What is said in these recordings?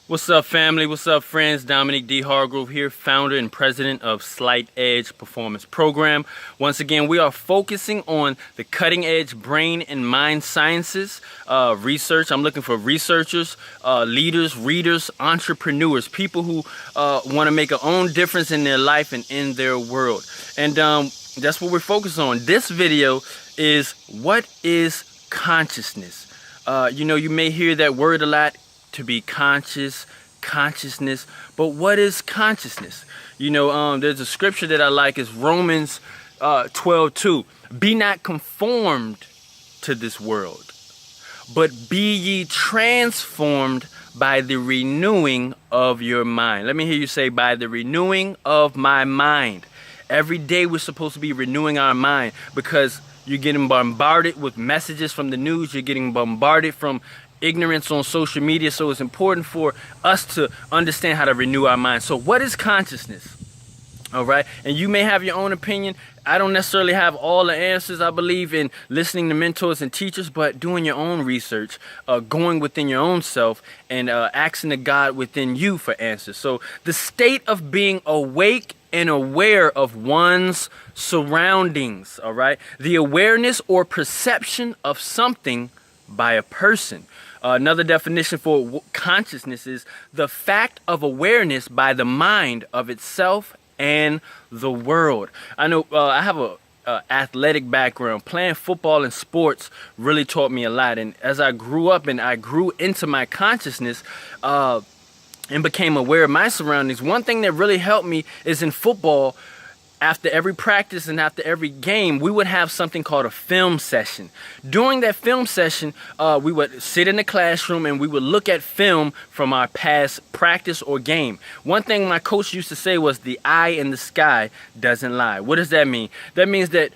What's up, family? What's up, friends? Dominic D. Hargrove here, founder and president of Slight Edge Performance Program. Once again, we are focusing on the cutting edge brain and mind sciences research. I'm looking for researchers, leaders, readers, entrepreneurs, people who want to make their own difference in their life and in their world. And that's what we're focused on. This video is what is consciousness? You may hear that word a lot. To be conscious, consciousness, but what is consciousness? There's a scripture that I like, is Romans 12:2. Be not conformed to this world, but be ye transformed by the renewing of your mind. Let me hear you say, by the renewing of my mind. Every day we're supposed to be renewing our mind, because you're getting bombarded with messages from the news, you're getting bombarded from ignorance on social media. So it's important for us to understand how to renew our minds. So what is consciousness? All right. And you may have your own opinion. I don't necessarily have all the answers. I believe in listening to mentors and teachers, but doing your own research, going within your own self and asking the God within you for answers. So the state of being awake and aware of one's surroundings. All right. The awareness or perception of something by a person. Another definition for consciousness is the fact of awareness by the mind of itself and the world. I know I have a athletic background. Playing football and sports really taught me a lot. And as I grew up and I grew into my consciousness and became aware of my surroundings, one thing that really helped me is in football. After every practice and after every game, we would have something called a film session. During that film session, we would sit in the classroom and we would look at film from our past practice or game. One thing my coach used to say was, the eye in the sky doesn't lie. What does that mean? That means that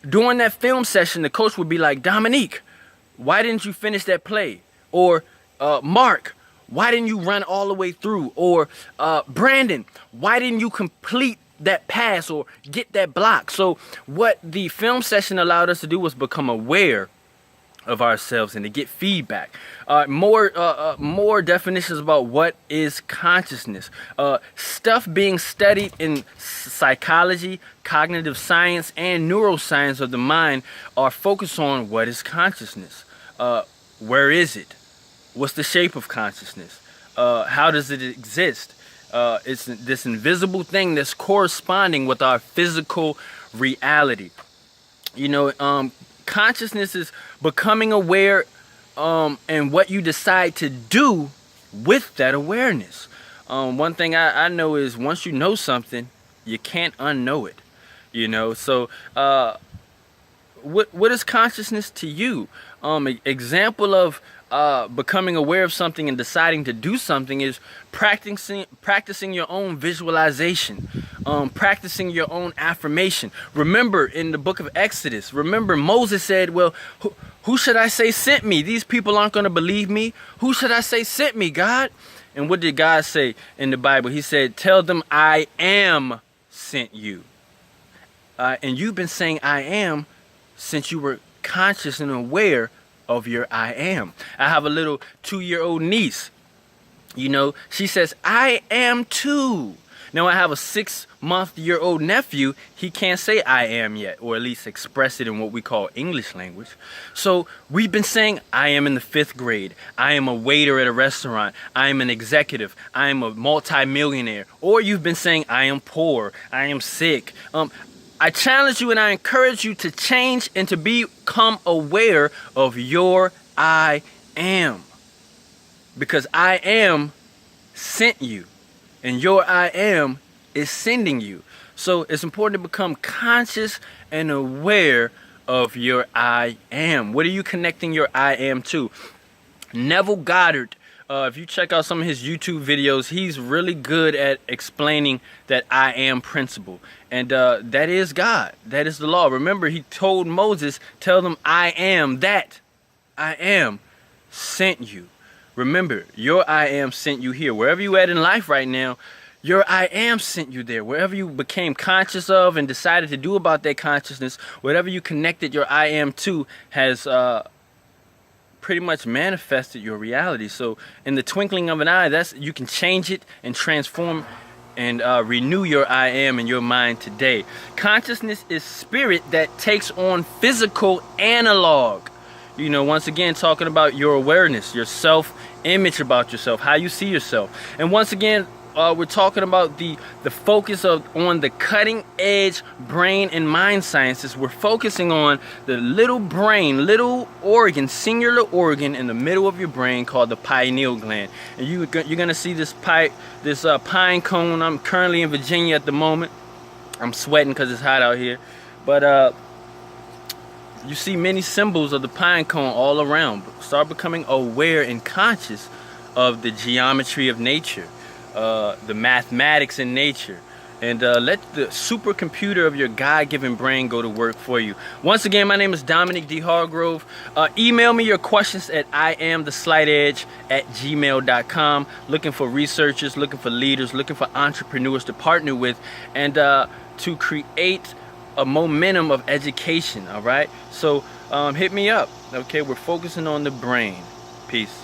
during that film session, the coach would be like, Dominique, why didn't you finish that play? Or Mark, why didn't you run all the way through? Or Brandon, why didn't you complete that pass or get that block? So what the film session allowed us to do was become aware of ourselves and to get feedback. More definitions about what is consciousness. Stuff being studied in psychology, cognitive science, and neuroscience of the mind are focused on what is consciousness. Where is it? What's the shape of consciousness? How does it exist? It's this invisible thing that's corresponding with our physical reality. Consciousness is becoming aware and what you decide to do with that awareness. One thing I know is, once you know something, you can't unknow it. So what is consciousness to you? Example of becoming aware of something and deciding to do something is practicing your own visualization, practicing your own affirmation. Remember, in the book of Exodus, Moses said, well, who should I say sent me? These people aren't going to believe me. Who should I say sent me, God? And what did God say in the Bible? He said, tell them I am sent you. And you've been saying I am since you were conscious and aware of your I am. I have a little 2-year-old niece. She says, I am too. Now I have a 6-month-old nephew. He can't say I am yet, or at least express it in what we call English language. So we've been saying I am in the 5th grade. I am a waiter at a restaurant. I am an executive. I am a multi-millionaire. Or you've been saying I am poor. I am sick. I challenge you and I encourage you to change and to become aware of your I am. Because I am sent you. And your I am is sending you. So it's important to become conscious and aware of your I am. What are you connecting your I am to? Neville Goddard. If you check out some of his YouTube videos, he's really good at explaining that I am principle. And that is God. That is the law. Remember, he told Moses, tell them I am that. I am sent you. Remember, your I am sent you here. Wherever you at in life right now, your I am sent you there. Wherever you became conscious of and decided to do about that consciousness, whatever you connected your I am to has pretty much manifested your reality. So in the twinkling of an eye, you can change it and transform and renew your I am in your mind today. Consciousness is spirit that takes on physical analog. You know, once again, talking about your awareness, your self-image about yourself, how you see yourself. And once again, we're talking about the focus on the cutting edge brain and mind sciences. We're focusing on the little brain, little organ, singular organ in the middle of your brain called the pineal gland. And you're gonna see this pine cone. I'm currently in Virginia at the moment. I'm sweating because it's hot out here, but you see many symbols of the pine cone all around. Start becoming aware and conscious of the geometry of nature, the mathematics in nature, and let the supercomputer of your God-given brain go to work for you. Once again, my name is Dominic D. Hargrove. Email me your questions at iamtheslightedge@gmail.com. Looking for researchers, looking for leaders, looking for entrepreneurs to partner with, and to create a momentum of education. All right, so hit me up. Okay, we're focusing on the brain. Peace.